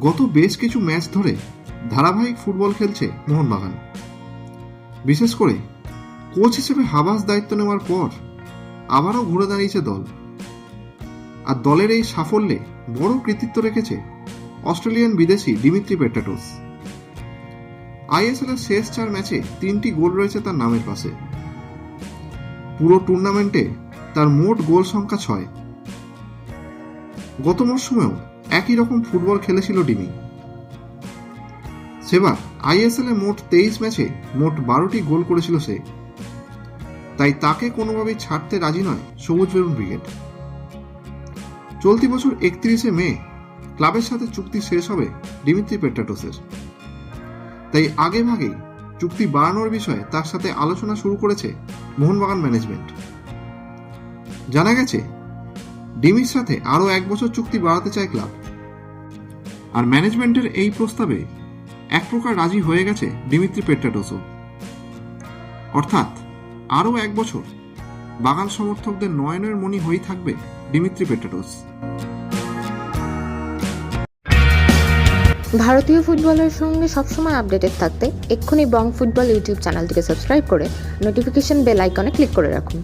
গত বেশ কিছু ম্যাচ ধরে ধারাবাহিক ফুটবল খেলছে মোহনবাগান। বিশেষ করে কোচ হিসেবে হাবাস দায়িত্ব নেওয়ার পর আবারও ঘুরে দাঁড়িয়েছে দল। আর দলের এই সাফল্যে বড় কৃতিত্ব রেখেছে অস্ট্রেলিয়ান বিদেশি দিমিত্রি পেট্রাটোস। আইএসএল এর শেষ 4 ম্যাচে 3টি গোল রয়েছে তার নামের পাশে। পুরো টুর্নামেন্টে তার মোট গোল সংখ্যা 6। গত মরশুমেও একই রকম ফুটবল খেলেছিল ডিমি। সেবার আইএসএল এ মোট 23 ম্যাচে মোট 12টি গোল করেছিল সে। তাই তাকে কোনোভাবেই ছাড়তে রাজি নয় সবুজ বেরুন ব্রিগেড। চলতি বছর 31শে মে ক্লাবের সাথে চুক্তি শেষ হবে দিমিত্রি পেট্রাটোসের। তাই আগে ভাগেই চুক্তি বাড়ানোর বিষয়ে তার সাথে আলোচনা শুরু করেছে মোহনবাগান ম্যানেজমেন্ট। জানা গেছে ডিমির সাথে আরও 1 বছর চুক্তি বাড়াতে চায় ক্লাব। আর ম্যানেজমেন্টের এই প্রস্তাবে এক প্রকার রাজি হয়ে গেছে দিমিত্রি পেট্রাটোসও। অর্থাৎ আরও 1 বছর বাগান সমর্থকদের নয়নের মণি হয়েই থাকবে দিমিত্রি পেট্রাটোস। ভারতীয় ফুটবলের সঙ্গে সবসময় আপডেটেড থাকতে এক্ষুনি বং ফুটবল ইউটিউব চ্যানেলটিকে সাবস্ক্রাইব করে নোটিফিকেশন বেল আইকনে ক্লিক করে রাখুন।